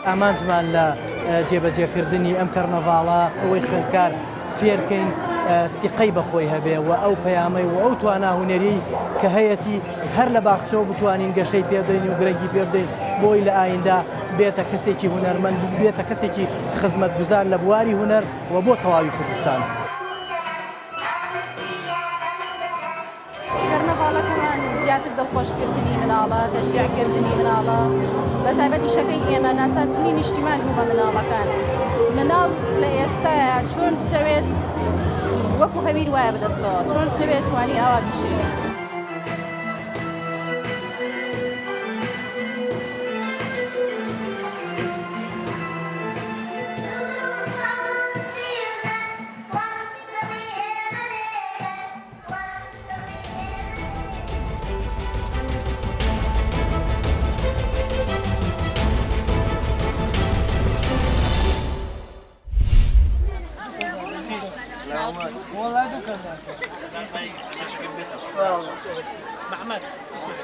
ئامانجمان لە جێبەجێکردنی ئەم کەرنەڤاڵە ئەوەی خوێندکار فێرکەین سیقەی بەخۆی هەبێ و ئەو پەیامەی و ئەو توانە هونەری کە هەیەی هەر لە باخچەوە بتوانین گەشەی پێ بدەین و گرنگی پێ بدەین بۆی لە ئایندا بێتە کەسێکی هونەرمەند بێتە کەسێکی خزمەتگوزار لە بواری هونەر و بۆ تەواوی کوردستان. کەرنەڤاڵەکەمان زیاتر دڵخۆشکردنی مناڵە، تەشجیعکردنی مناڵە، بە تایبەت ئیشەکەی ئێمە ناساندنی نیشتیمان بوو بە مناڵەکان. مناڵ لە ئێستاە چۆن بچەوێت وەکو هەویر وایە بەدەستەوە، چۆن بچەوێت توانی ئاوا بیشێنێ. محمد اسمك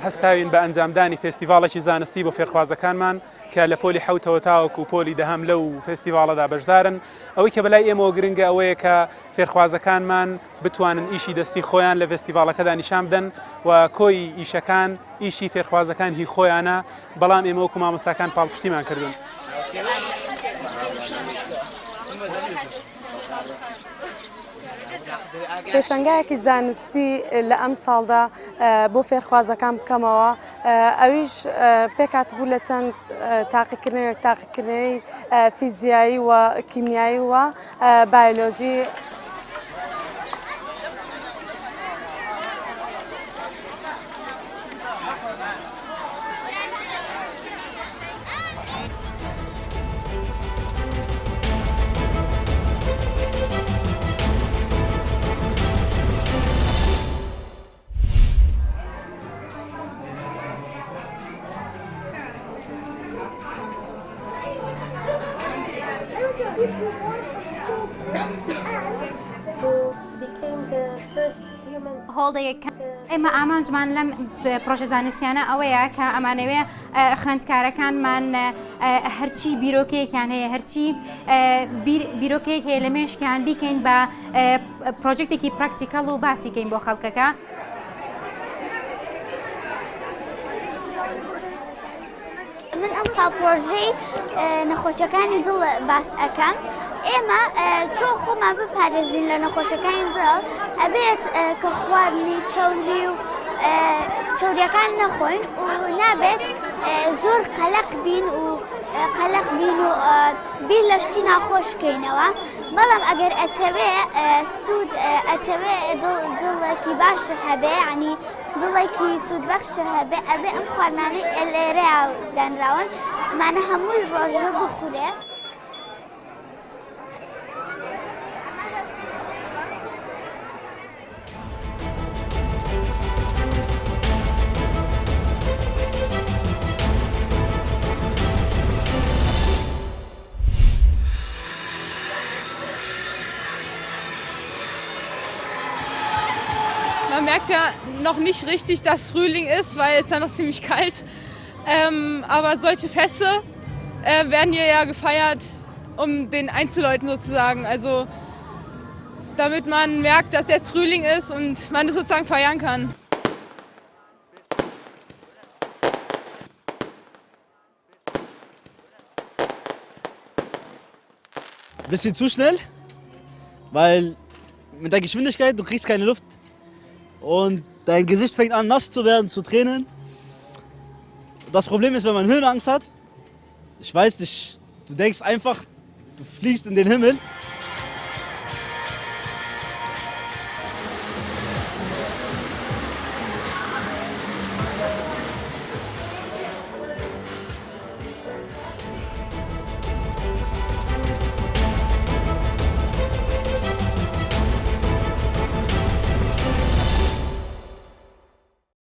هەستاوین بە ئەنجامدانی فێستیڤاڵێکی زانستی بۆ فێرخوازەکانمان کە لە پۆلی حوتەوە تاوەکو و پۆلی دەهەم لەو فێستیڤاڵەدا بەشدارن. ئەوەی کە بەلای ئێمەوە گرنگە ئەوەیە کە فێرخوازەکانمان بتوانن ئیشی دەستی خۆیان لە فێستیڤاڵەکەدا نیشان بدەن و کۆی ئیشەکان ئیشی فێرخوازەکان هی خۆیانە، بەڵام ئێمە وەکو مامۆستاکان پاڵپشتیمان کردوون. پێشەنگایەکی زانستی لە ئەم ساڵدا بۆ فێرخوازەکان بکەمەوە، ئەویش پێکات بوو لە چەند تاقیکردنەوەی فیزیایی و کیمیایی و بایۆلۆجی. ئێمە ئامانجمان لەم پرۆژە زانستیانە ئەوەیە کە ئەمانەوێ خوێندکارەکانمان هەرچی بیرۆکەیەکیان هەیە، هەرچی بیرۆکەیەک هەیە لە مێشکیان بیکەین بە پرۆژێکتێکی پراکتیکەڵ و باسیکەین بۆ خەڵکەکە. من ئەم ساڵ پرۆژەی نەخۆشیەکانی دڵ باس ئەەکەم. ئێمە چۆن خۆمان بپارێزین لە نەخۆشیەکانی دڵ، ئەبێت کە خواردنی چاوری و چاوریەکان نەخۆین و نابێت زۆر قەلەق بین و بیر لە شتی ناخۆش بکەینەوە. بەڵام ئەگەر ئەتەوێ سوود ئەتەوێ دڵێکی باشە هەبێ، ینی دڵێکی سوودبەخشە هەبێ، ئەبێ ئەم خواردنانەی لێرەیە دانراون مانە هەمووی ڕۆژە بخورێ. Man merkt ja noch nicht richtig, dass Frühling ist, weil es ja noch ziemlich kalt. Aber solche Feste werden hier ja gefeiert, um den einzuläuten sozusagen. Also damit man merkt, dass jetzt Frühling ist und man es sozusagen feiern kann. Bisschen zu schnell, weil mit der Geschwindigkeit, du kriegst keine Luft. Und dein Gesicht fängt an nass zu werden, zu tränen. Das Problem ist, wenn man Höhenangst hat, ich weiß nicht, du denkst einfach, du fliegst in den Himmel.